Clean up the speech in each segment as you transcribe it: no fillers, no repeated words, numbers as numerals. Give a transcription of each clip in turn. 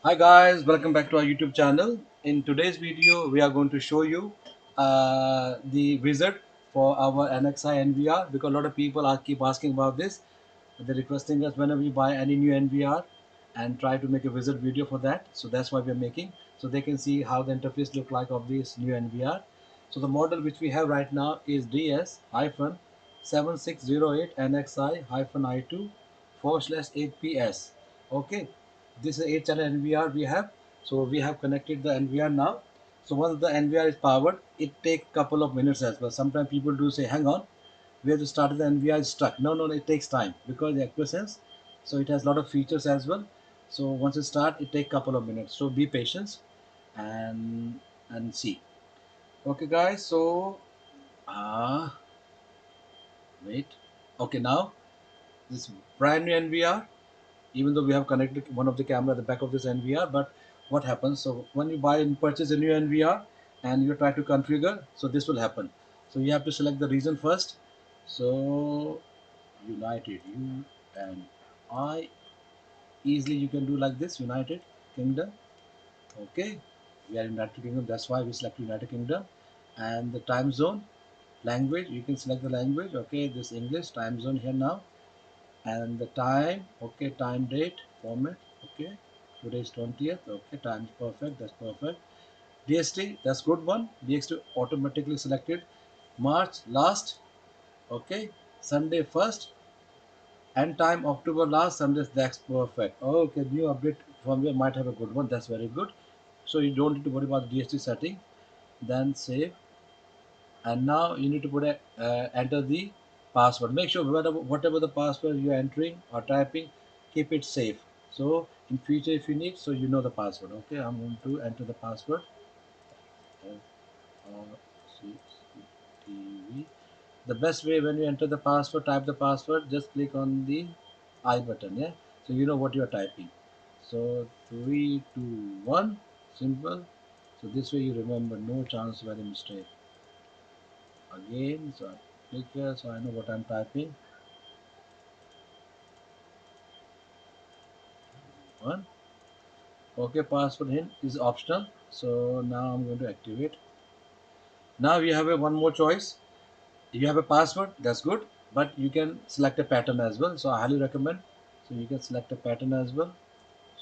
Hi guys, welcome back to our YouTube channel. In today's video, we are going to show you the wizard for our NXI NVR because a lot of people are keep asking about this. They're requesting us whenever we buy any new NVR and try to make a wizard video for that. So that's why we're making, so they can see how the interface look like of this new NVR. So the model which we have right now is DS-7608 NXI-I2 /8PS. Okay, this is 8 channel NVR we have. So we have connected the NVR now. So once the NVR is powered, it takes couple of minutes as well. Sometimes people do say, hang on, we have to start the NVR is stuck. No, it takes time because the AcuSense, so it has a lot of features as well. So once it start, it take couple of minutes. So be patient and see. Okay guys, so uh wait. Okay, now this brand new NVR, even though we have connected one of the camera at the back of this NVR, but what happens, so when you buy and purchase a new NVR and you try to configure, so this will happen. So you have to select the region first. So United, U and I, easily you can do like this, United Kingdom. Okay, we are in United Kingdom, that's why we select United Kingdom. And the time zone, language, you can select the language. Okay, this English time zone here now. And the time, okay, time, date, format. Okay, today is 20th. Okay, time is perfect, that's perfect. DST, that's good one. DST automatically selected March last. Okay, Sunday first, and time October last Sunday. That's perfect. Okay, new update firmware might have a good one. That's very good. So you don't need to worry about DST setting. Then save, and now you need to put a enter the password. Make sure whatever the password you are entering or typing, keep it safe. So in future, if you need, so you know the password. Okay, I'm going to enter the password. CCTV. The best way, when you enter the password, type the password, just click on the I button. Yeah, so you know what you are typing. So 3, 2, 1, simple. So this way you remember, no chance of any mistake. Again, so I click here, so I know what I'm typing. 1. Okay, password hint is optional. So now I'm going to activate. Now you have a one more choice. You have a password, that's good, but you can select a pattern as well. So I highly recommend. So you can select a pattern as well.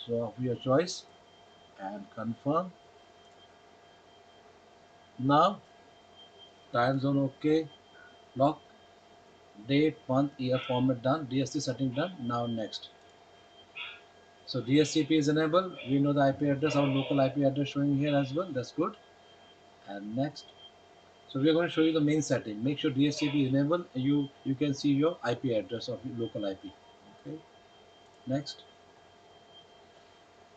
So of your choice and confirm. Now time zone okay, lock, date, month, year, format done, DSC setting done. Now next. So DSCP is enabled. We know the IP address, our local IP address showing here as well. That's good. And next. So we are going to show you the main setting. Make sure DSCP is enabled. You can see your IP address of your local IP. Okay. Next.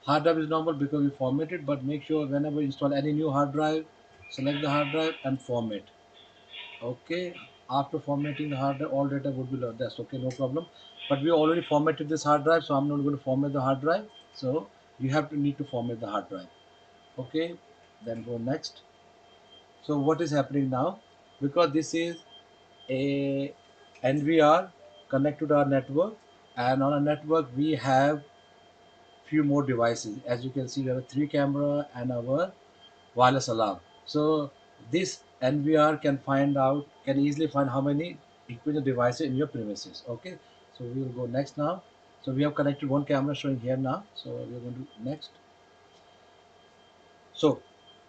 Hard drive is normal because we formatted, but make sure whenever you install any new hard drive, select the hard drive and format. Okay, after formatting the hard drive, all data would be loaded. That's okay, no problem. But we already formatted this hard drive, so I'm not going to format the hard drive. So you have to need to format the hard drive. Okay, then go next. So what is happening now? Because this is a NVR connected to our network, and on our network we have few more devices. As you can see, we have a 3 camera and our wireless alarm. So this NVR can easily find how many equivalent devices in your premises. Okay, so we will go next now. So we have connected one camera showing here now. So we are going to next. So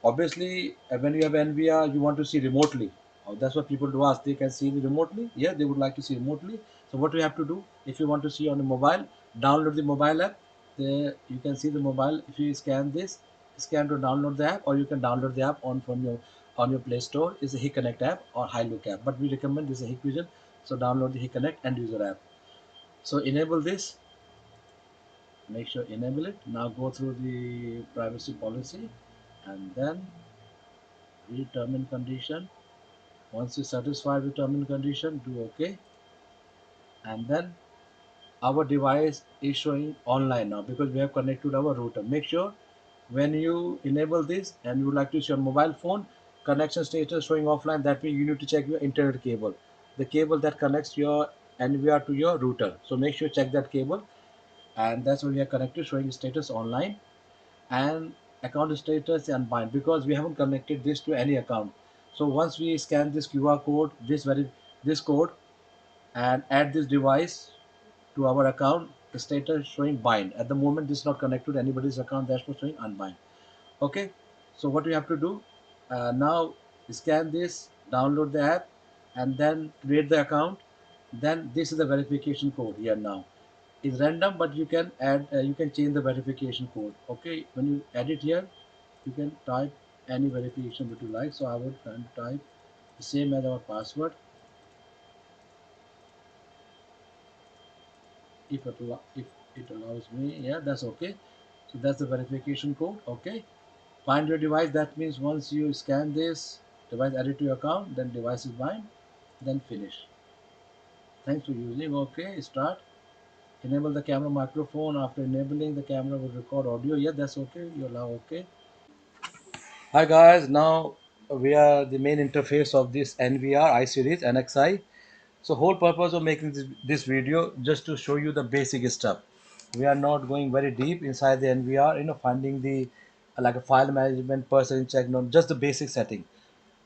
obviously, when you have NVR, you want to see remotely. That's what people do ask. They can see me remotely. Yeah, they would like to see remotely. So what we have to do, if you want to see on the mobile, download the mobile app. There you can see the mobile. If you scan this, scan to download the app, or you can download the app on your Play Store. It's a HiConnect app or HiLook app. But we recommend this is a Hikvision. So download the HiConnect and user app. So enable this. Make sure enable it. Now go through the privacy policy, and then read term and condition. Once you satisfy with term and condition, do OK. And then our device is showing online now because we have connected our router. Make sure when you enable this and you would like to see your mobile phone, connection status showing offline, that means you need to check your internet cable, the cable that connects your NVR to your router. So make sure check that cable, and that's when we are connected showing status online. and account status and bind, because we haven't connected this to any account. So once we scan this QR code, this code, and add this device to our account, the status showing bind. At the moment this is not connected to anybody's account, that's for showing unbind. Okay, so what we have to do now, scan this, download the app, and then create the account. Then this is the verification code here. Now it's random, but you can add, you can change the verification code. Okay, when you add it here, you can type any verification that you like. So I would type the same as our password, if it allows me. Yeah, that's okay. So that's the verification code. Okay, find your device. That means once you scan this device, add it to your account, then device is bind, then finish. Thanks for using. Okay, start. Enable the camera microphone. After enabling, the camera will record audio. Yeah, that's okay. You allow. Okay. Hi guys. Now we are the main interface of this NVR I series NXI. So whole purpose of making this video just to show you the basic stuff. We are not going very deep inside the NVR, finding the like a file management, person check, no, just the basic setting.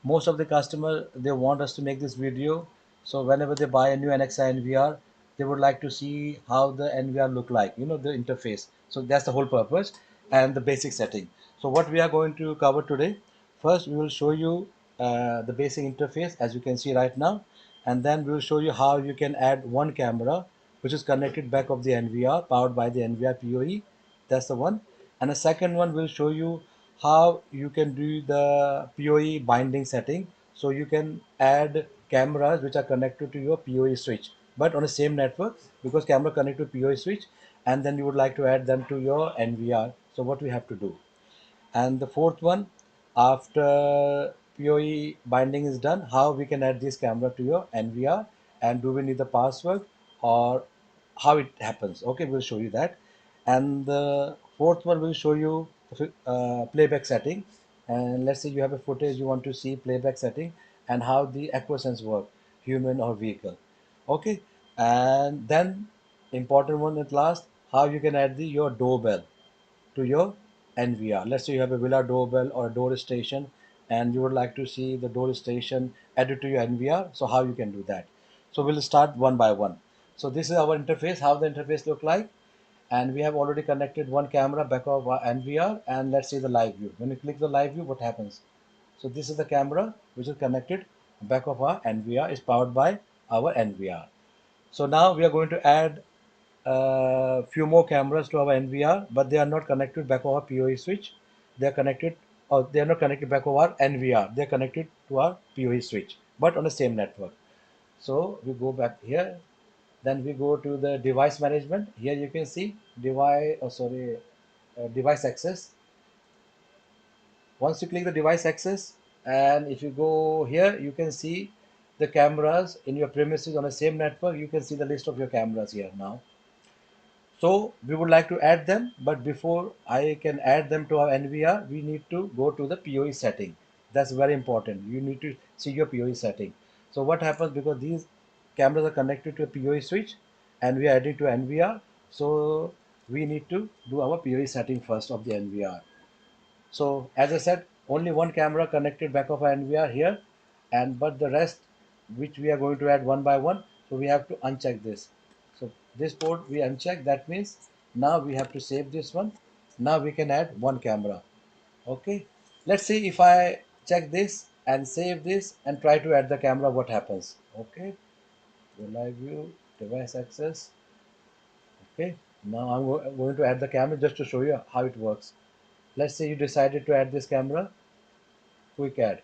Most of the customer, they want us to make this video, so whenever they buy a new NXI NVR, they would like to see how the NVR look like, the interface. So that's the whole purpose and the basic setting. So what we are going to cover today, first we will show you the basic interface as you can see right now, and then we will show you how you can add one camera which is connected back of the NVR, powered by the NVR PoE. That's the one. And the second one will show you how you can do the PoE binding setting. So you can add cameras which are connected to your PoE switch, but on the same network, because camera connected to PoE switch, and then you would like to add them to your NVR. So what we have to do. And the fourth one, after PoE binding is done, how we can add this camera to your NVR, and do we need the password, or how it happens. Okay, we'll show you that. And the fourth one will show you playback setting. And let's say you have a footage, you want to see playback setting and how the AcuSense work, human or vehicle. Okay, and then important one at last, how you can add your doorbell to your NVR. Let's say you have a villa doorbell or a door station, and you would like to see the door station added to your NVR. So how you can do that? So we'll start one by one. So this is our interface, how the interface look like. And we have already connected one camera back of our NVR, and let's see the live view. When you click the live view, what happens? So this is the camera which is connected back of our NVR, is powered by our NVR. So now we are going to add a few more cameras to our NVR, but they are not connected back over PoE switch. They are connected, or they are not connected back over NVR. They are connected to our PoE switch, but on the same network. So we go back here. Then we go to the device management. Here you can see device access. Once you click the device access, and if you go here, you can see the cameras in your premises on the same network. You can see the list of your cameras here now. So we would like to add them, but before I can add them to our NVR, we need to go to the PoE setting. That's very important. You need to see your PoE setting. So what happens, because these cameras are connected to a PoE switch and we are adding to NVR, so we need to do our PoE setting first of the NVR. So as I said, only one camera connected back of our NVR here, and but the rest which we are going to add one by one. So we have to uncheck this. So this port we uncheck. That means now we have to save this one. Now we can add one camera. Okay. Let's see if I check this and save this and try to add the camera. What happens? Okay. Go live view, device access. Okay. Now I'm going to add the camera just to show you how it works. Let's say you decided to add this camera. Quick add.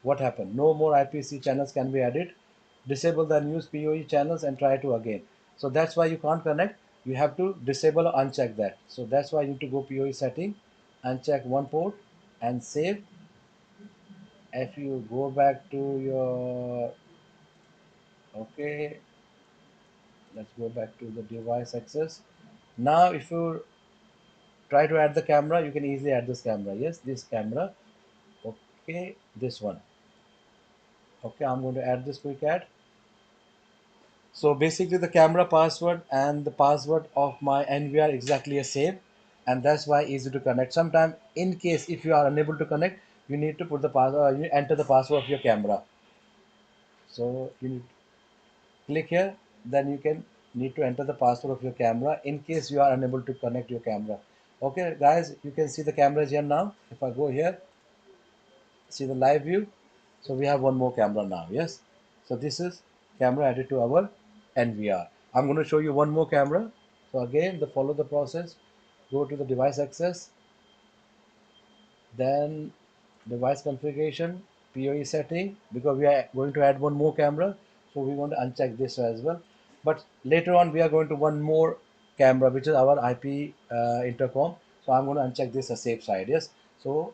What happened? No more IPC channels can be added. Disable the unused PoE channels and try to again. So that's why you can't connect. You have to disable or uncheck that. So that's why you need to go PoE setting, uncheck one port and save. If you go back to your, okay, let's go back to the device access. Now if you try to add the camera, you can easily add this camera. Yes, this camera. Okay, this one. Okay, I'm going to add this quick add. So basically the camera password and the password of my NVR exactly the same. and that's why easy to connect. Sometimes in case if you are unable to connect, you need to put the password, you enter the password of your camera. So you need click here, then you can need to enter the password of your camera in case you are unable to connect your camera. Okay guys, you can see the cameras here now. If I go here, see the live view, so we have one more camera now. Yes, so this is camera added to our NVR. I'm going to show you one more camera. So again, the follow the process, go to the device access, then device configuration, PoE setting, because we are going to add one more camera, so we want to uncheck this as well. But later on we are going to one more camera, which is our IP intercom, so I'm going to uncheck this as safe side. Yes, so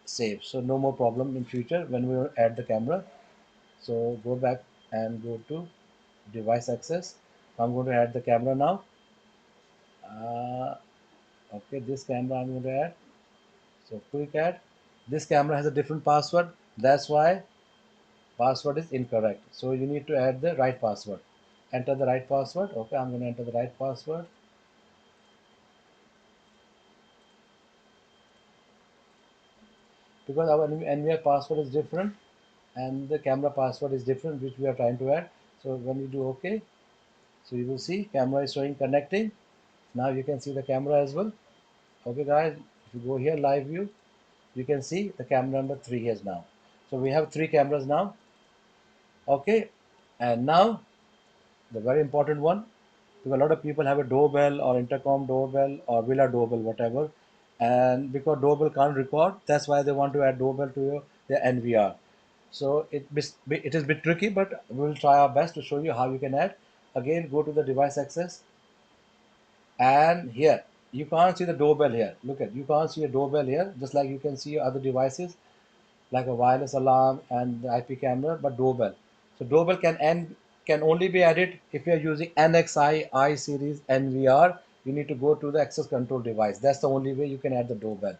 save, so no more problem in future when we add the camera. So go back and go to device access. I'm going to add the camera now. Okay, this camera I'm going to add. So quick add. This camera has a different password. That's why password is incorrect. So you need to add the right password. Enter the right password. Okay, I'm going to enter the right password. Because our NVR password is different and the camera password is different, which we are trying to add. So when you do OK, so you will see camera is showing connecting. Now you can see the camera as well. Okay guys, if you go here live view, you can see the camera number 3 is now. So we have 3 cameras now. Okay, and now the very important one, because a lot of people have a doorbell or intercom doorbell or villa doorbell, whatever, and because doorbell can't record, that's why they want to add doorbell to their NVR. So it is a bit tricky, but we will try our best to show you how you can add. Again, go to the device access, and here you can't see the doorbell here. Look at, you can't see a doorbell here, just like you can see other devices like a wireless alarm and the IP camera, but doorbell. So doorbell can only be added if you are using NXI I series NVR. You need to go to the access control device. That's the only way you can add the doorbell.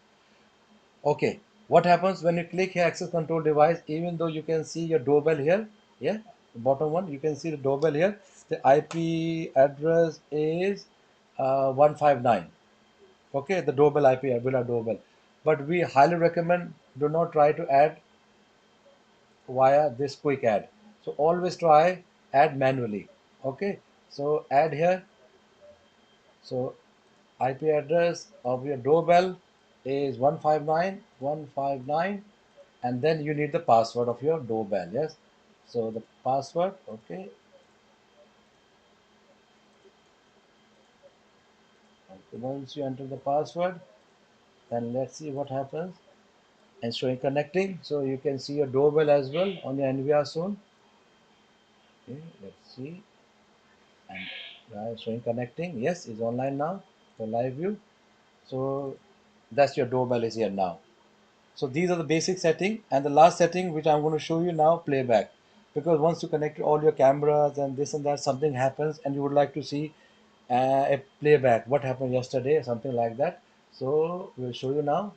Okay, what happens when you click here access control device? Even though you can see your doorbell here, yeah, the bottom one, you can see the doorbell here. The IP address is 159. Okay, the doorbell IP will doorbell, but we highly recommend do not try to add via this quick add. So always try add manually. Okay, so add here. So IP address of your doorbell is 159.159, and then you need the password of your doorbell. Yes, so the password. Okay, okay, once you enter the password, then let's see what happens. And showing connecting, so you can see your doorbell as well on your NVR soon. Okay, let's see. And showing connecting, yes, is online now for live view. So that's your doorbell is here now. So these are the basic setting, and the last setting which I'm going to show you now, playback. Because once you connect all your cameras and this and that, something happens and you would like to see a playback, what happened yesterday, something like that. So we'll show you now.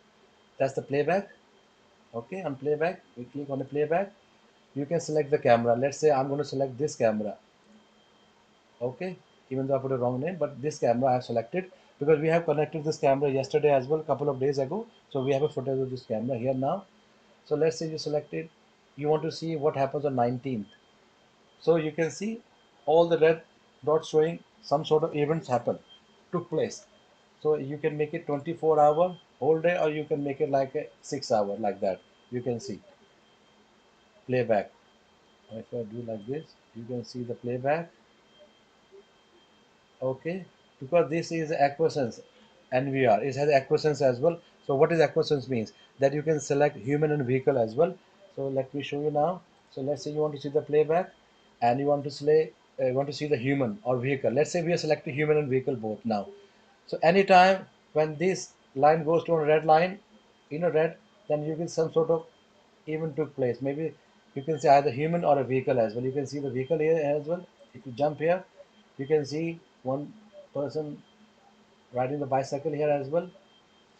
That's the playback. Okay, on playback, we click on the playback. You can select the camera. Let's say I'm going to select this camera. Okay, even though I put a wrong name, but this camera I have selected because we have connected this camera yesterday as well, a couple of days ago. So we have a footage of this camera here now. So let's say you selected, you want to see what happens on 19th. So you can see all the red dots showing some sort of events happen, took place. So you can make it 24-hour whole day, or you can make it like a 6 hour like that. You can see playback. If I do like this, you can see the playback. Okay, because this is AcuSense NVR. It has AcuSense as well. So what is AcuSense means? That you can select human and vehicle as well. So let me show you now. So let's say you want to see the playback, and you want to want to see the human or vehicle. Let's say we are selecting human and vehicle both now. So anytime when this line goes to a red line, red, then you get some sort of event took place. Maybe you can say either human or a vehicle as well. You can see the vehicle here as well. If you jump here, you can see one person riding the bicycle here as well.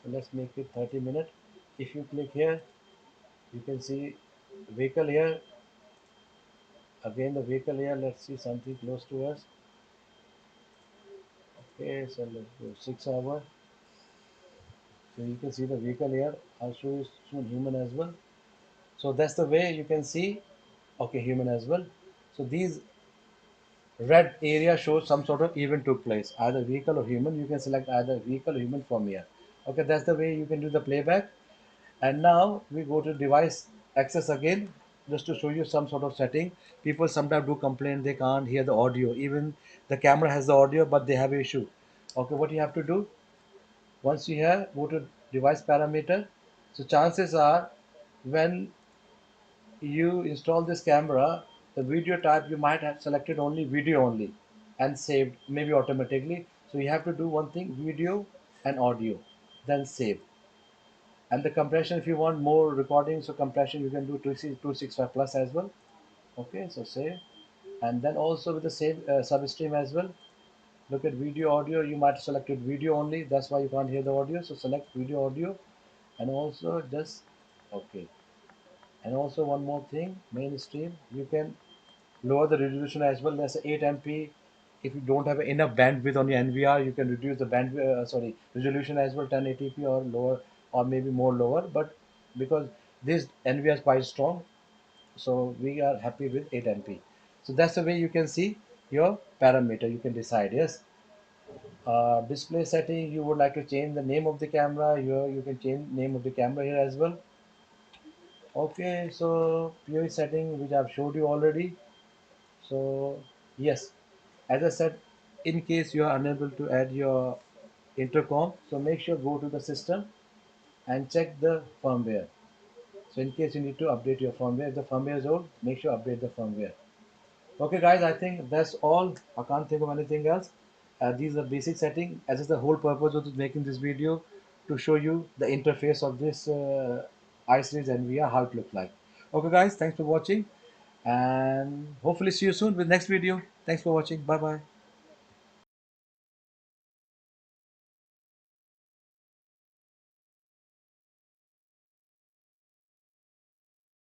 So let's make it 30 minutes. If you click here, you can see vehicle here. Again the vehicle here. Let's see something close to us. Okay, so let's go 6 hour. So you can see the vehicle here. I'll show you soon human as well. So that's the way you can see. Okay, human as well. So these red area shows some sort of event took place, either vehicle or human. You can select either vehicle or human from here. Okay, that's the way you can do the playback. And now we go to device access again, just to show you some sort of setting. People sometimes do complain they can't hear the audio. Even the camera has the audio, but they have an issue. Okay, what you have to do, once you have, go to device parameter. So chances are when you install this camera, the video type you might have selected only video only and saved maybe automatically. So you have to do one thing, video and audio, then save. And the compression, if you want more recording, so compression you can do 265 plus as well. Okay, so save. And then also with the save substream as well. Look at video audio, you might have selected video only, that's why you can't hear the audio. So select video audio, and also just okay. And also one more thing, mainstream, you can lower the resolution as well. That's 8 MP. If you don't have enough bandwidth on your NVR, you can reduce the resolution as well, 1080p or lower, or maybe more lower. But because this NVR is quite strong, so we are happy with 8 MP. So that's the way you can see your parameter. You can decide. Yes, display setting. You would like to change the name of the camera. Here you can change name of the camera here as well. Okay, so POE setting which I've showed you already. So yes, as I said, in case you are unable to add your intercom, so make sure go to the system and check the firmware. So in case you need to update your firmware, if the firmware is old, make sure update the firmware. Okay guys, I think that's all. I can't think of anything else. These are basic setting. As is the whole purpose of making this video, to show you the interface of this iSeries NVR, how it looks like. Okay guys, thanks for watching, and hopefully see you soon with next video. Thanks for watching. Bye bye.